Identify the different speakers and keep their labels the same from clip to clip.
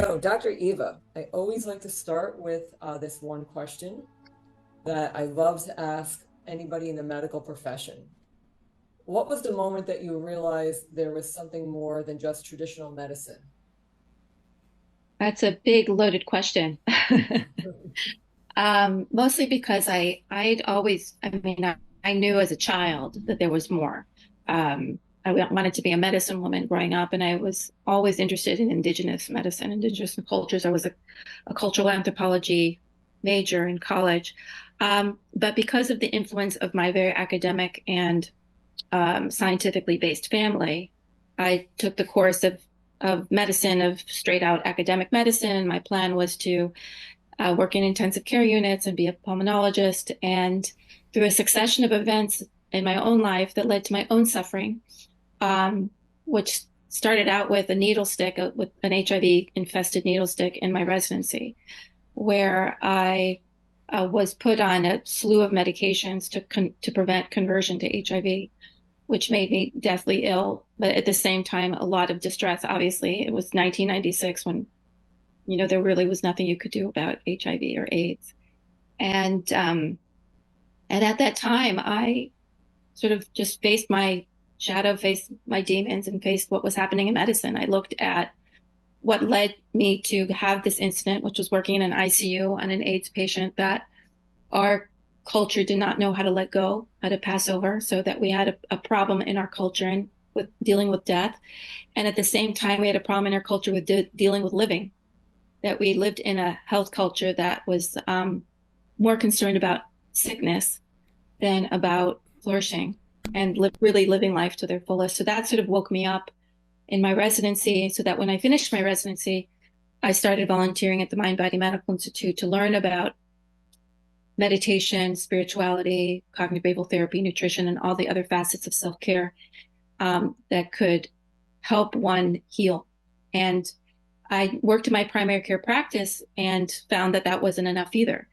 Speaker 1: So, Dr. Eva, I always like to start with this one question that I love to ask anybody in the medical profession. What was the moment that you realized there was something more than just traditional medicine?
Speaker 2: That's a big loaded question. Mostly because I'd always, I knew as a child that there was more. I wanted to be a medicine woman growing up, and I was always interested in indigenous medicine, indigenous cultures. I was a cultural anthropology major in college. But because of the influence of my very academic and scientifically based family, I took the course of medicine, of straight out academic medicine. And my plan was to work in intensive care units and be a pulmonologist. And through a succession of events in my own life that led to my own suffering, which started out with a needle stick, with an HIV infested needle stick in my residency, where I was put on a slew of medications to prevent conversion to HIV, which made me deathly ill. But at the same time, a lot of distress. Obviously, it was 1996 when, there really was nothing you could do about HIV or AIDS. And, um, and at that time, I sort of just faced my shadow, faced my demons, and faced what was happening in medicine. I looked at what led me to have this incident, which was working in an ICU on an AIDS patient that our culture did not know how to let go, how to pass over, so that we had a problem in our culture and with dealing with death. And at the same time, we had a problem in our culture with dealing with living, that we lived in a health culture that was more concerned about sickness than about flourishing and really living life to their fullest. So that sort of woke me up in my residency, so that when I finished my residency, I started volunteering at the Mind Body Medical Institute to learn about meditation, spirituality, cognitive behavioral therapy, nutrition, and all the other facets of self care that could help one heal. And I worked in my primary care practice and found that that wasn't enough either,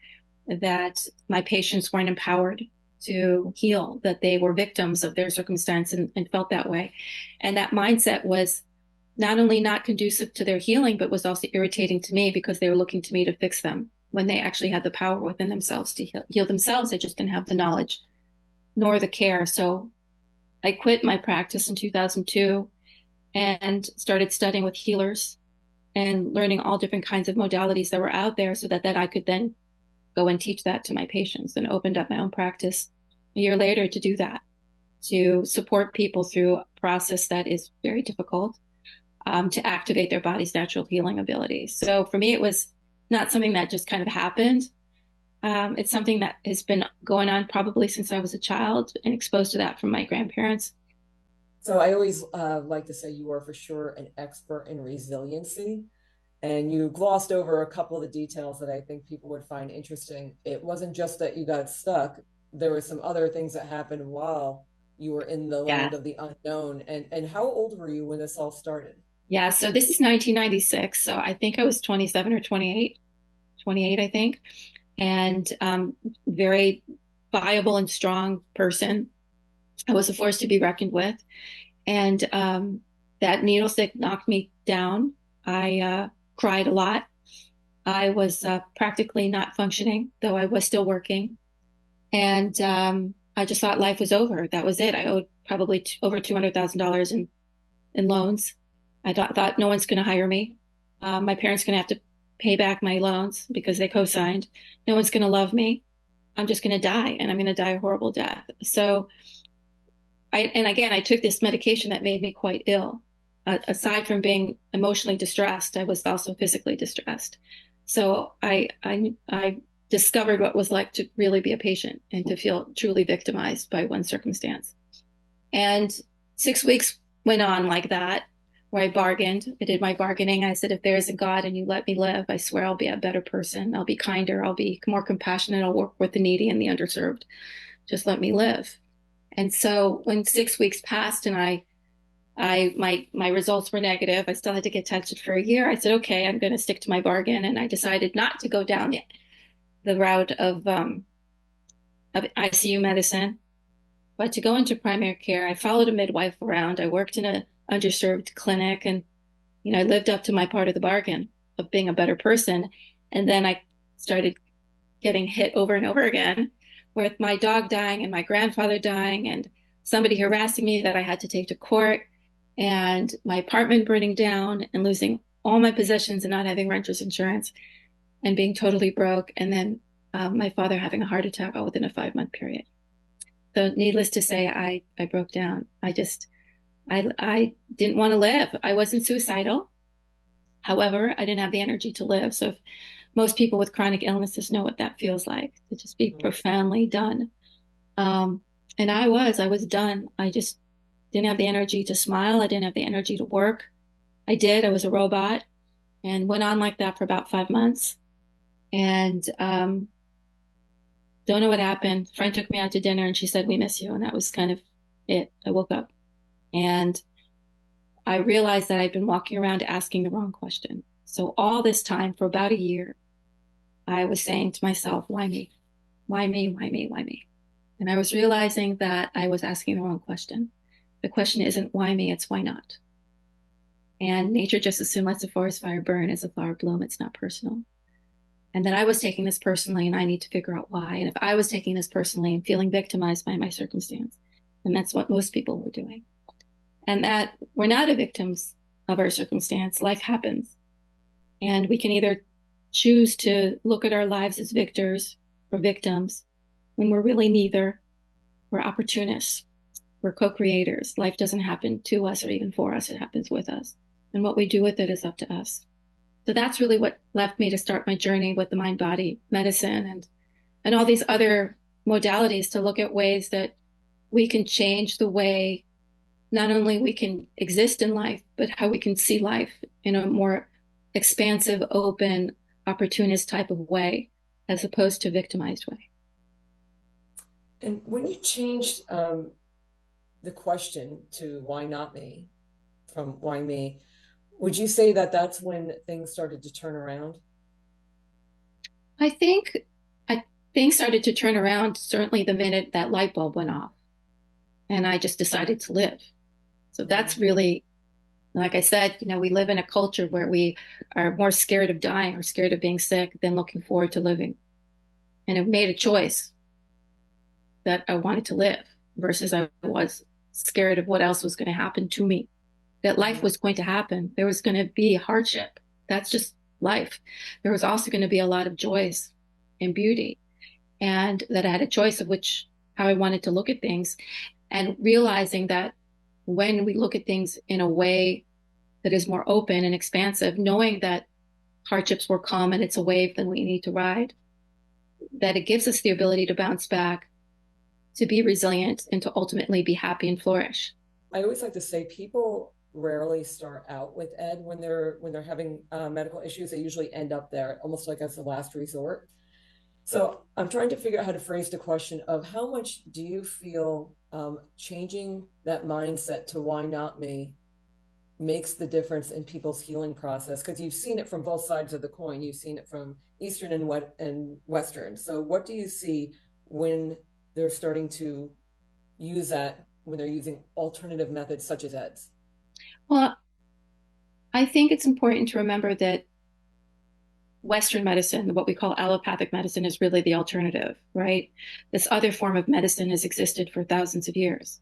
Speaker 2: that my patients weren't empowered to heal, that they were victims of their circumstance and felt that way. And that mindset was not only not conducive to their healing, but was also irritating to me because they were looking to me to fix them when they actually had the power within themselves to heal themselves. They just didn't have the knowledge nor the care. So I quit my practice in 2002 and started studying with healers and learning all different kinds of modalities that were out there, so that I could then go and teach that to my patients, and opened up my own practice a year later to do that, to support people through a process that is very difficult, to activate their body's natural healing abilities. So for me, it was not something that just kind of happened. It's something that has been going on probably since I was a child and exposed to that from my grandparents.
Speaker 1: So, I always like to say you are for sure an expert in resiliency. And you glossed over a couple of the details that I think people would find interesting. It wasn't just that you got stuck, there were some other things that happened while you were in the
Speaker 2: Yeah.
Speaker 1: land of the unknown. And how old were you when this all started?
Speaker 2: Yeah. So this is 1996. So I think I was 27 or 28, 28, I think. And very viable and strong person. I was a force to be reckoned with. And that needle stick knocked me down. I cried a lot. I was practically not functioning, though I was still working. And I just thought life was over. That was it. I owed probably over $200,000 in loans. I thought no one's going to hire me. My parents going to have to pay back my loans because they co-signed. No one's going to love me. I'm just going to die, and I'm going to die a horrible death. So and again, I took this medication that made me quite ill. Aside from being emotionally distressed, I was also physically distressed. So I discovered what it was like to really be a patient and to feel truly victimized by one circumstance. And 6 weeks went on like that, where I bargained. I did my bargaining. I said, if there is a God and you let me live, I swear I'll be a better person. I'll be kinder. I'll be more compassionate. I'll work with the needy and the underserved. Just let me live. And so when 6 weeks passed and my results were negative, I still had to get tested for a year. I said, okay, I'm going to stick to my bargain. And I decided not to go down the route of ICU medicine, but to go into primary care. I followed a midwife around. I worked in a underserved clinic, and I lived up to my part of the bargain. of being a better person. And then I started getting hit over and over again with my dog dying and my grandfather dying and somebody harassing me that I had to take to court and my apartment burning down and losing all my possessions and not having renter's insurance and being totally broke. And then my father having a heart attack all within a 5 month period. So needless to say, I broke down. I didn't want to live. I wasn't suicidal. However, I didn't have the energy to live. So if most people with chronic illnesses know what that feels like, to just be profoundly done. Um, and I was done. I just didn't have the energy to smile. I didn't have the energy to work. I was a robot and went on like that for about 5 months. And don't know what happened. A friend took me out to dinner and she said, "We miss you." And that was kind of it. I woke up and I realized that I'd been walking around asking the wrong question. So all this time for about a year, I was saying to myself, why me? Why me? Why me? Why me? And I was realizing that I was asking the wrong question. The question isn't why me, it's why not. And nature just as soon lets a forest fire burn as a flower bloom. It's not personal. And that I was taking this personally and I need to figure out why. And if I was taking this personally and feeling victimized by my circumstance, and that's what most people were doing. And that we're not victims of our circumstance. Life happens. And we can either choose to look at our lives as victors or victims when we're really neither. We're opportunists. We're co-creators. Life doesn't happen to us or even for us. It happens with us. And what we do with it is up to us. So that's really what left me to start my journey with the mind body medicine and all these other modalities to look at ways that we can change the way not only we can exist in life, but how we can see life in a more expansive, open, opportunist type of way, as opposed to victimized way.
Speaker 1: And when you changed the question to why not me from why me, would you say that that's when things started to turn around?
Speaker 2: I think I, things started to turn around certainly the minute that light bulb went off and I just decided to live. So that's really, like I said, we live in a culture where we are more scared of dying or scared of being sick than looking forward to living. And I made a choice that I wanted to live versus I was scared of what else was going to happen to me, that life was going to happen. There was going to be hardship. That's just life. There was also going to be a lot of joys and beauty, and that I had a choice of how I wanted to look at things, and realizing that when we look at things in a way that is more open and expansive, knowing that hardships will come and it's a wave that we need to ride, that it gives us the ability to bounce back, to be resilient, and to ultimately be happy and flourish.
Speaker 1: I always like to say people rarely start out with ed when they're having medical issues. They usually end up there almost like as the last resort. So I'm trying to figure out how to phrase the question of how much do you feel changing that mindset to why not me makes the difference in people's healing process? Because you've seen it from both sides of the coin. You've seen it from Eastern and Western. So what do you see when they're starting to use that, when they're using alternative methods such as EDS?
Speaker 2: Well, I think it's important to remember that Western medicine, what we call allopathic medicine, is really the alternative, right? This other form of medicine has existed for thousands of years.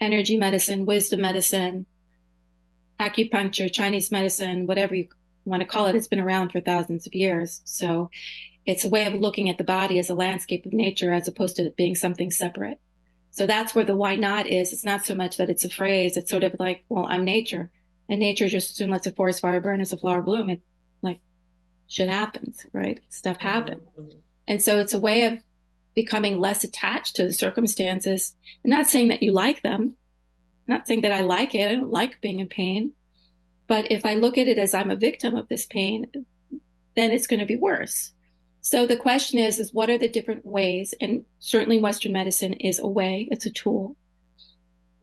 Speaker 2: Energy medicine, wisdom medicine, acupuncture, Chinese medicine, whatever you want to call it, it's been around for thousands of years. So it's a way of looking at the body as a landscape of nature as opposed to it being something separate. So that's where the why not is. It's not so much that it's a phrase. It's sort of like, well, I'm nature. And nature just as soon lets a forest fire burn as a flower bloom. It like shit happens, right? Stuff happens.
Speaker 1: Mm-hmm.
Speaker 2: And so it's a way of becoming less attached to the circumstances. I'm not saying that you like them. I'm not saying that I like it. I don't like being in pain. But if I look at it as I'm a victim of this pain, then it's going to be worse. So the question is what are the different ways? And certainly Western medicine is a way, it's a tool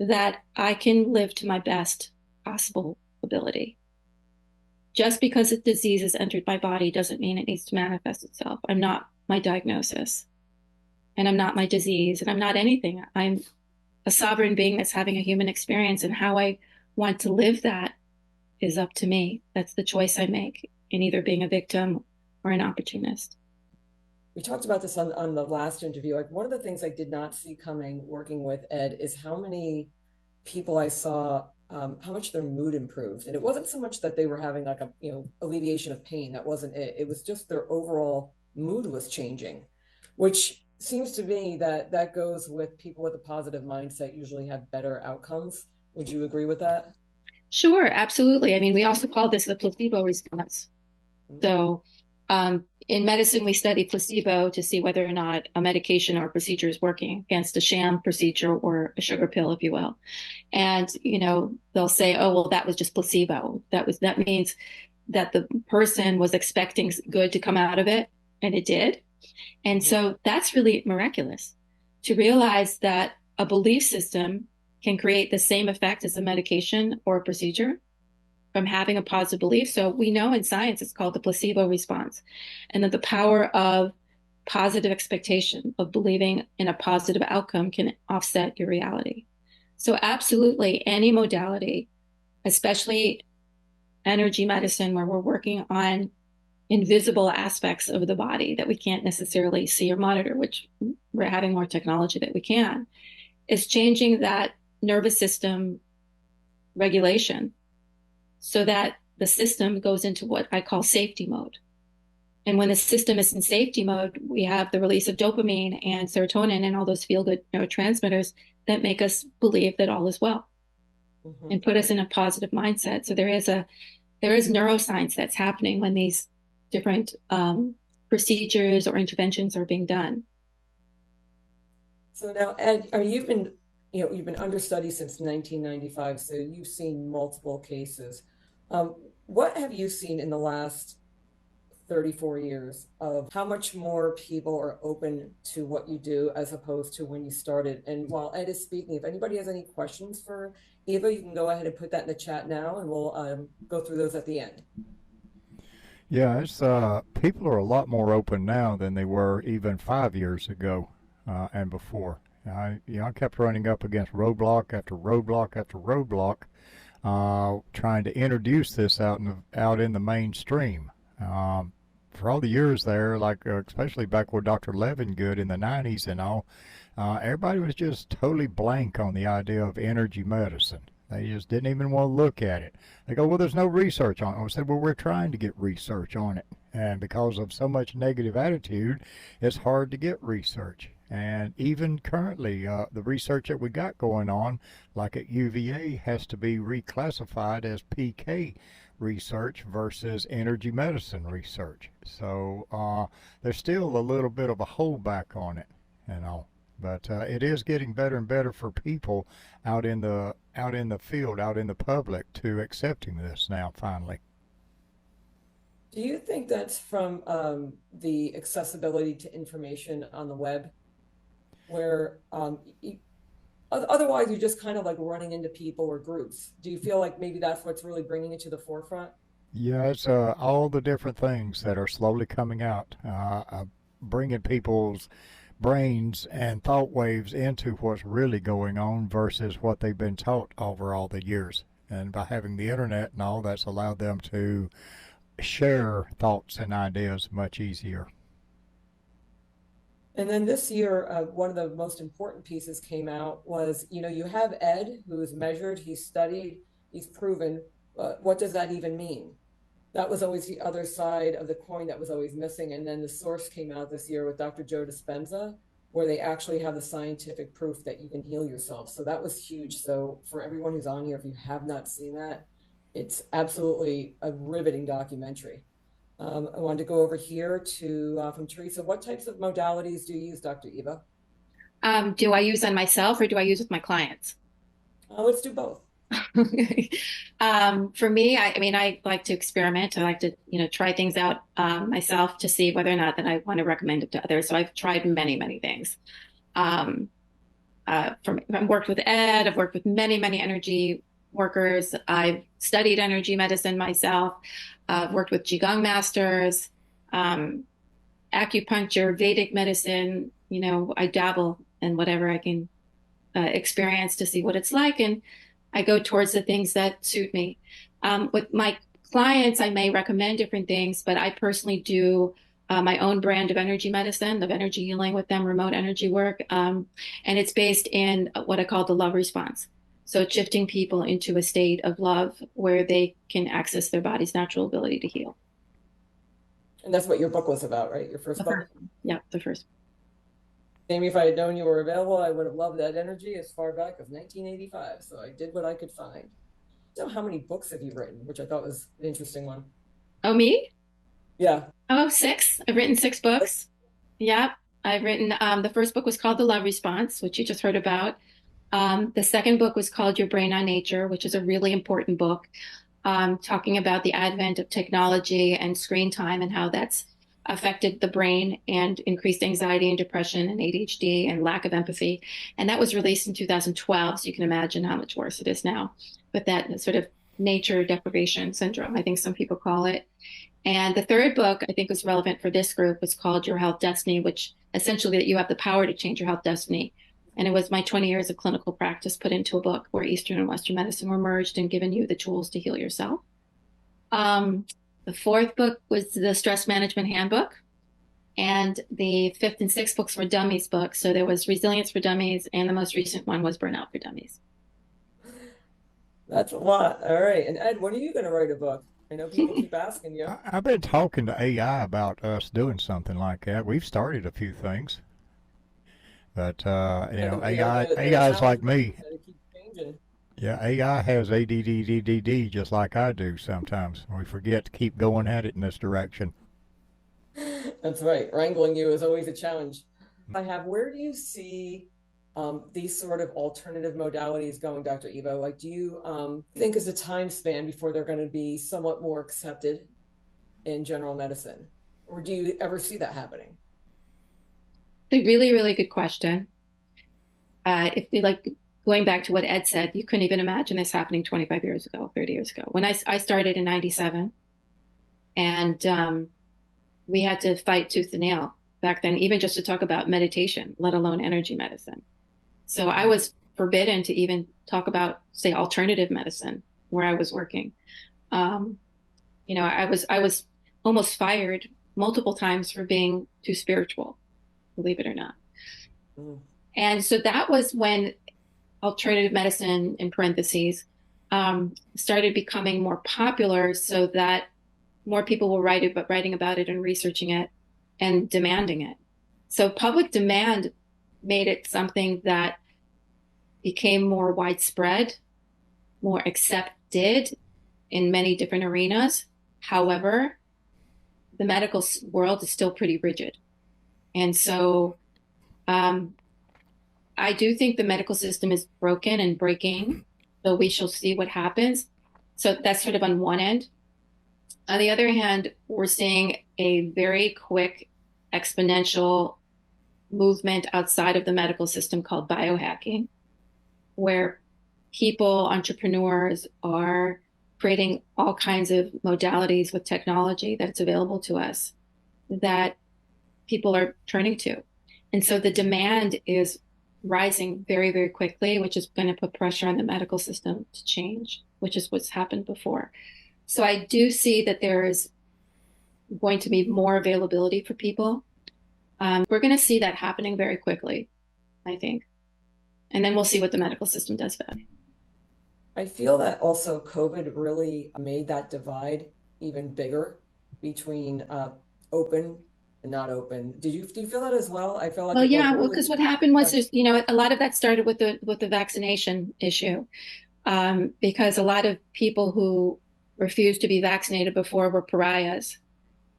Speaker 2: that I can live to my best possible ability. Just because a disease has entered my body doesn't mean it needs to manifest itself. I'm not my diagnosis, and I'm not my disease, and I'm not anything. I'm a sovereign being that's having a human experience, and how I want to live that is up to me. That's the choice I make. in either being a victim or an opportunist.
Speaker 1: We talked about this on the last interview. Like one of the things I did not see coming working with Ed is how many people I saw, how much their mood improved. And it wasn't so much that they were having like a, alleviation of pain. That wasn't it. It was just their overall mood was changing, which seems to me that that goes with people with a positive mindset usually have better outcomes. Would you agree with that?
Speaker 2: Sure, absolutely. I mean, we also call this the placebo response.
Speaker 1: Mm-hmm.
Speaker 2: So, in medicine, we study placebo to see whether or not a medication or a procedure is working against a sham procedure or a sugar pill, if you will. And, they'll say, oh, well, that was just placebo. That means that the person was expecting good to come out of it, and it did. And
Speaker 1: Mm-hmm.
Speaker 2: so that's really miraculous to realize that a belief system can create the same effect as a medication or a procedure from having a positive belief. So we know in science it's called the placebo response, and that the power of positive expectation, of believing in a positive outcome, can offset your reality. So, absolutely, any modality, especially energy medicine, where we're working on invisible aspects of the body that we can't necessarily see or monitor, which we're having more technology that we can, is changing that nervous system regulation so that the system goes into what I call safety mode. And when the system is in safety mode, we have the release of dopamine and serotonin and all those feel good neurotransmitters that make us believe that all is well
Speaker 1: Mm-hmm.
Speaker 2: and put us in a positive mindset. So there is neuroscience that's happening when these different procedures or interventions are being done.
Speaker 1: So now, Ed, you've been understudy since 1995, so you've seen multiple cases. What have you seen in the last 34 years of how much more people are open to what you do as opposed to when you started? And while Ed is speaking, if anybody has any questions for Eva, you can go ahead and put that in the chat now, and we'll go through those at the end.
Speaker 3: Yeah, it's people are a lot more open now than they were even 5 years ago and before. I kept running up against roadblock after roadblock after roadblock, trying to introduce this out in the mainstream. For all the years there, like especially back with Dr. Levingood in the '90s and all, everybody was just totally blank on the idea of energy medicine. They just didn't even want to look at it. They go, well, there's no research on it. I said, well, we're trying to get research on it. And because of so much negative attitude, it's hard to get research. And even currently, the research that we got going on, like at UVA, has to be reclassified as PK research versus energy medicine research. So there's still a little bit of a holdback on it, and all. But it is getting better and better for people out in the field, out in the public, to accepting this now finally.
Speaker 1: Do you think that's from the accessibility to information on the web, where otherwise you're just kind of like running into people or groups? Do you feel like maybe that's what's really bringing it to the forefront?
Speaker 3: Yeah, it's all the different things that are slowly coming out, bringing people's brains and thought waves into what's really going on versus what they've been taught over all the years. And by having the internet and all, that's allowed them to share thoughts and ideas much easier.
Speaker 1: And then this year, one of the most important pieces came out was, you have Ed, who is measured, he's studied, he's proven. What does that even mean? That was always the other side of the coin that was always missing. And then the source came out this year with Dr. Joe Dispenza, where they actually have the scientific proof that you can heal yourself. So that was huge. So for everyone who's on here, if you have not seen that, it's absolutely a riveting documentary. I wanted to go over here to from Teresa. What types of modalities do you use, Dr. Eva?
Speaker 2: Do I use on myself or do I use with my clients?
Speaker 1: Let's do both.
Speaker 2: For me, I mean, I like to experiment. I like to, try things out myself to see whether or not that I want to recommend it to others. So I've tried many, many things. Um, I've worked with Ed. I've worked with many, many energy workers. I've studied energy medicine myself. I've worked with Qigong masters, um, acupuncture, Vedic medicine. I dabble in whatever I can experience to see what it's like, and I go towards the things that suit me. With my clients, I may recommend different things, but I personally do my own brand of energy medicine, of energy healing with them, remote energy work. And it's based in what I call the love response. So it's shifting people into a state of love where they can access their body's natural ability to heal.
Speaker 1: And that's what your book was about, right? Your first
Speaker 2: The
Speaker 1: book?
Speaker 2: first one. Yeah, the first.
Speaker 1: Amy, if I had known you were available, I would have loved that energy as far back as 1985. So I did what I could find. So how many books have you written? Which I thought was an interesting one.
Speaker 2: Oh, me?
Speaker 1: Yeah.
Speaker 2: Oh, six. I've written six books. Yeah. I've written, the first book was called The Love Response, which you just heard about. The second book was called Your Brain on Nature, which is a really important book, talking about the advent of technology and screen time and how that's affected the brain and increased anxiety and depression and ADHD and lack of empathy. And that was released in 2012. So you can imagine how much worse it is now with that sort of nature deprivation syndrome, I think some people call it. And the third book I think was relevant for this group was called Your Health Destiny, which essentially that you have the power to change your health destiny. And it was my 20 years of clinical practice put into a book where Eastern and Western medicine were merged and given you the tools to heal yourself. Um, the fourth book was the Stress Management Handbook. And the fifth and sixth books were dummies books. So there was Resilience for Dummies, and the most recent one was Burnout for Dummies.
Speaker 1: That's a lot. All right. And Ed, when are you going to write a book? I know people keep asking you.
Speaker 3: I've been talking to AI about us doing something like that. We've started a few things, but AI is like me. Yeah, AI has ADDDD just like I do sometimes. We forget to keep going at it in this direction.
Speaker 1: That's right. Wrangling you is always a challenge. Where do you see these sort of alternative modalities going, Dr. Eva? Like, do you think is a time span before they're going to be somewhat more accepted in general medicine? Or do you ever see that happening?
Speaker 2: A really, really good question. If you like going back to what Ed said, you couldn't even imagine this happening 25 years ago, 30 years ago. When I started in 97, and we had to fight tooth and nail back then, even just to talk about meditation, let alone energy medicine. So I was forbidden to even talk about, say, alternative medicine where I was working. I was almost fired multiple times for being too spiritual, believe it or not. Mm. And so that was when alternative medicine, in parentheses, started becoming more popular so that more people were writing about it and researching it and demanding it. So public demand made it something that became more widespread, more accepted in many different arenas. However, the medical world is still pretty rigid. And so I do think the medical system is broken and breaking. So we shall see what happens. So that's sort of on one end. On the other hand, we're seeing a very quick exponential movement outside of the medical system called biohacking, where people, entrepreneurs are creating all kinds of modalities with technology that's available to us that people are turning to. And so the demand is rising very, very quickly, which is going to put pressure on the medical system to change, which is what's happened before. So I do see that there is going to be more availability for people. We're going to see that happening very quickly, I think. And then we'll see what the medical system does for that.
Speaker 1: I feel that also COVID really made that divide even bigger between open and not open. Do you feel that as well? I feel like
Speaker 2: well, yeah, well, because what happened was there's, a lot of that started with the vaccination issue, because a lot of people who refused to be vaccinated before were pariahs,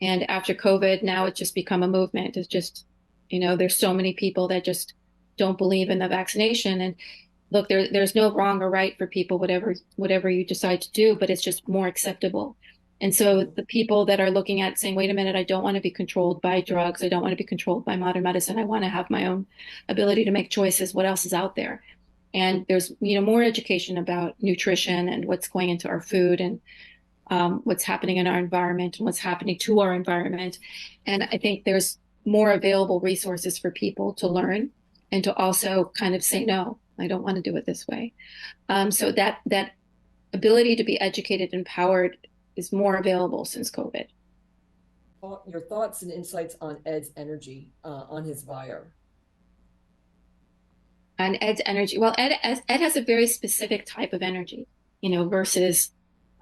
Speaker 2: and after COVID, now it's just become a movement. It's just, there's so many people that just don't believe in the vaccination. And look, there's no wrong or right for people, whatever you decide to do, but it's just more acceptable. And so the people that are looking at saying, wait a minute, I don't want to be controlled by drugs. I don't want to be controlled by modern medicine. I want to have my own ability to make choices. What else is out there? And there's, more education about nutrition and what's going into our food and what's happening in our environment and what's happening to our environment. And I think there's more available resources for people to learn and to also kind of say, no, I don't want to do it this way. So that ability to be educated, empowered is more available since COVID.
Speaker 1: Your thoughts and insights on Ed's energy on his B.I.R.E.
Speaker 2: And Ed's energy, well, Ed has a very specific type of energy, versus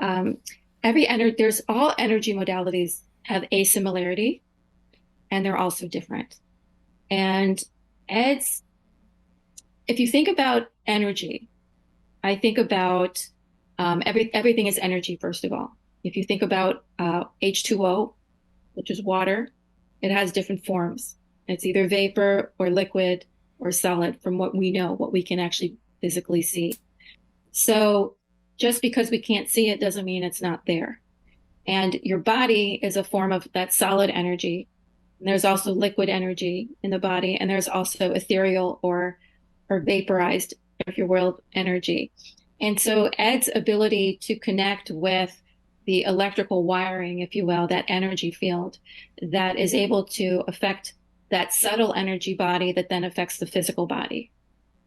Speaker 2: um, there's all energy modalities have a similarity and they're also different. And Ed's, if you think about energy, I think about everything is energy, first of all. If you think about H2O, which is water, it has different forms. It's either vapor or liquid or solid from what we know, what we can actually physically see. So just because we can't see it doesn't mean it's not there. And your body is a form of that solid energy. And there's also liquid energy in the body, and there's also ethereal or vaporized, if you will, energy. And so Ed's ability to connect with the electrical wiring, if you will, that energy field that is able to affect that subtle energy body that then affects the physical body,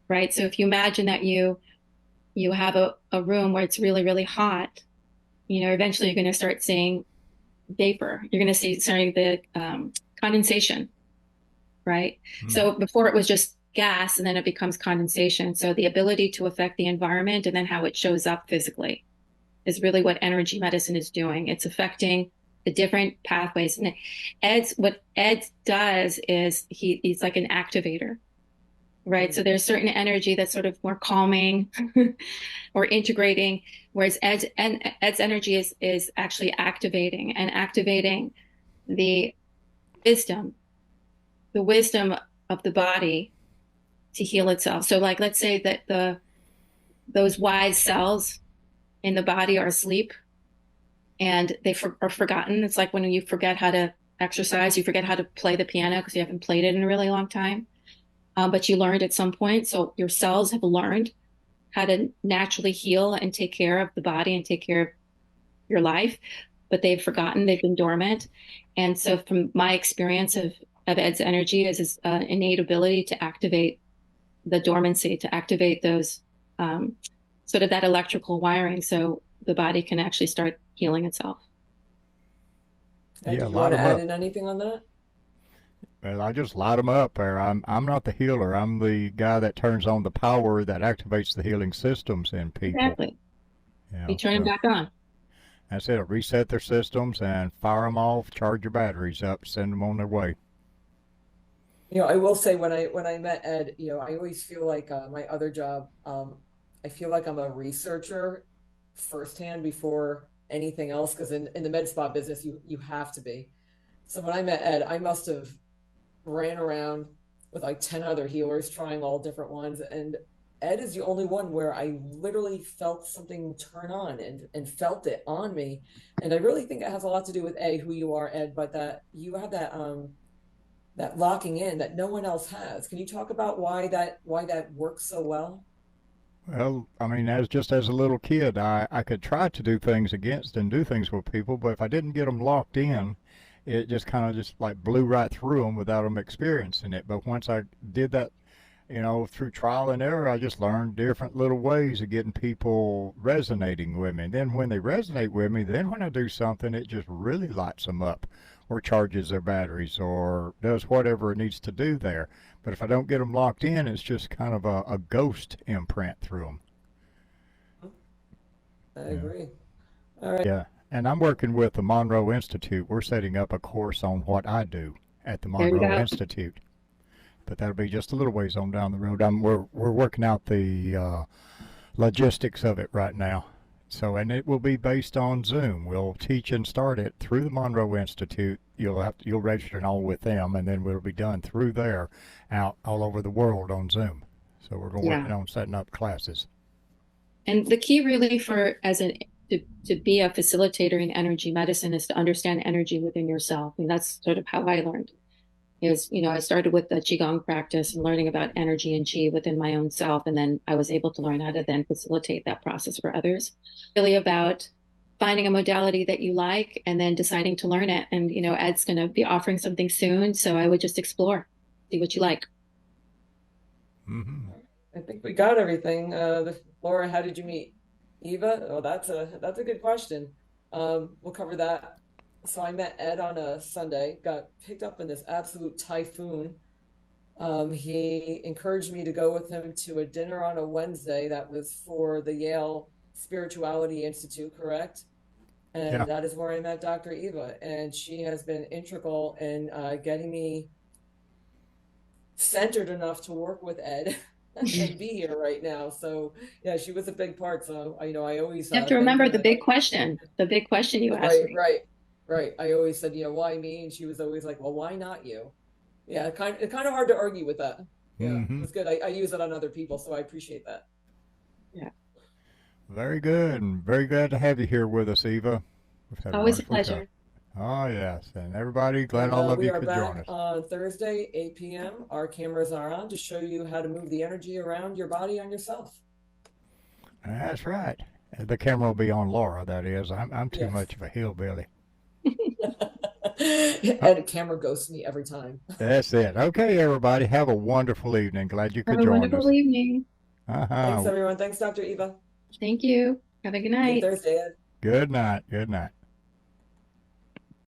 Speaker 2: right? So if you imagine that you have a room where it's really, really hot, eventually you're going to start seeing vapor. You're going to see, sorry, the condensation, right?
Speaker 3: Mm.
Speaker 2: So before it was just gas and then it becomes condensation. So the ability to affect the environment and then how it shows up physically is really what energy medicine is doing. It's affecting the different pathways. And what Ed does is he's like an activator, right? So there's certain energy that's sort of more calming or integrating, whereas Ed's energy is actually activating the wisdom, the wisdom of the body to heal itself. So like let's say that those wise cells in the body are asleep and are forgotten. It's like when you forget how to exercise, you forget how to play the piano because you haven't played it in a really long time. But you learned at some point. So your cells have learned how to naturally heal and take care of the body and take care of your life, but they've forgotten, they've been dormant. And so from my experience of Ed's energy is his innate ability to activate the dormancy, to activate those sort of that electrical wiring so the body can actually start healing itself.
Speaker 1: And
Speaker 3: Yeah,
Speaker 1: did you want
Speaker 3: light
Speaker 1: to
Speaker 3: them
Speaker 1: add
Speaker 3: up.
Speaker 1: in anything on that?
Speaker 3: Well, I just light them up there. I'm not the healer. I'm the guy that turns on the power that activates the healing systems in people.
Speaker 2: Exactly.
Speaker 3: Yeah,
Speaker 2: You turn them
Speaker 3: so
Speaker 2: back on.
Speaker 3: that's it. Reset their systems and fire them off, charge your batteries up, send them on their way.
Speaker 1: I will say when I met Ed, I always feel like my other job, I feel like I'm a researcher firsthand before anything else, because in the med spa business, you have to be. So when I met Ed, I must have ran around with like 10 other healers trying all different ones. And Ed is the only one where I literally felt something turn on and felt it on me. And I really think it has a lot to do with who you are, Ed, but that you have that locking in that no one else has. Can you talk about why that works so well?
Speaker 3: Well, I mean, as a little kid, I could try to do things against and do things with people, but if I didn't get them locked in, it just kind of just like blew right through them without them experiencing it. But once I did that, through trial and error, I just learned different little ways of getting people resonating with me. And then when they resonate with me, then when I do something, it just really lights them up or charges their batteries or does whatever it needs to do there. But if I don't get them locked in, it's just kind of a ghost imprint through them.
Speaker 1: I
Speaker 3: Yeah.
Speaker 1: agree. All right.
Speaker 3: Yeah. And I'm working with the Monroe Institute. We're setting up a course on what I do at the
Speaker 2: There you
Speaker 3: Monroe
Speaker 2: go.
Speaker 3: Institute. But that'll be just a little ways on down the road. We're working out the logistics of it right now. So, and it will be based on Zoom. We'll teach and start it through the Monroe Institute. You'll register and all with them, and then we'll be done through there, out all over the world on Zoom. So we're
Speaker 2: Yeah.
Speaker 3: working on setting up classes.
Speaker 2: And the key really for to be a facilitator in energy medicine is to understand energy within yourself. And that's sort of how I learned. I started with the Qigong practice and learning about energy and Qi within my own self. And then I was able to learn how to then facilitate that process for others. Really about finding a modality that you like and then deciding to learn it. And, Ed's going to be offering something soon. So I would just explore, see what you like.
Speaker 3: Hmm.
Speaker 1: I think we got everything. Laura, how did you meet Eva? Oh, that's a good question. We'll cover that. So I met Ed on a Sunday, got picked up in this absolute typhoon. He encouraged me to go with him to a dinner on a Wednesday that was for the Yale Spirituality Institute, correct?
Speaker 3: Yeah.
Speaker 1: And that is where I met Dr. Eva, and she has been integral in getting me centered enough to work with Ed and be here right now. So yeah, she was a big part. So I always
Speaker 2: You have to
Speaker 1: thank her,
Speaker 2: remember
Speaker 1: and I always
Speaker 2: the big question you asked
Speaker 1: right,
Speaker 2: me.
Speaker 1: right, right. I always said, why me? And she was always like, well, why not you? Yeah, kind of hard to argue with that. Yeah, it
Speaker 3: Mm-hmm.
Speaker 1: was good. I use it on other people, so I appreciate that.
Speaker 2: Yeah.
Speaker 3: Very good, and very glad to have you here with us, Eva. We've had a
Speaker 2: Always a
Speaker 3: wonderful time.
Speaker 2: pleasure.
Speaker 3: Oh, yes. And everybody, glad
Speaker 1: And
Speaker 3: all of
Speaker 1: we
Speaker 3: you
Speaker 1: are
Speaker 3: could join
Speaker 1: back
Speaker 3: us.
Speaker 1: on Thursday, 8 p.m. Our cameras are on to show you how to move the energy around your body on yourself.
Speaker 3: That's right. The camera will be on Laura, that is. I'm too
Speaker 1: Yes.
Speaker 3: much of a hillbilly. Uh,
Speaker 1: And camera ghosts me every time.
Speaker 3: That's it. Okay, everybody, have a wonderful evening. Glad you
Speaker 2: Have
Speaker 3: could
Speaker 2: a
Speaker 3: join
Speaker 2: wonderful
Speaker 3: us.
Speaker 2: evening.
Speaker 1: Thanks,
Speaker 3: Uh-huh.
Speaker 1: everyone. Thanks, Dr. Eva.
Speaker 2: Thank you. Have a good
Speaker 1: Good
Speaker 2: night.
Speaker 1: Thursday, Ed.
Speaker 3: Good night. Good night.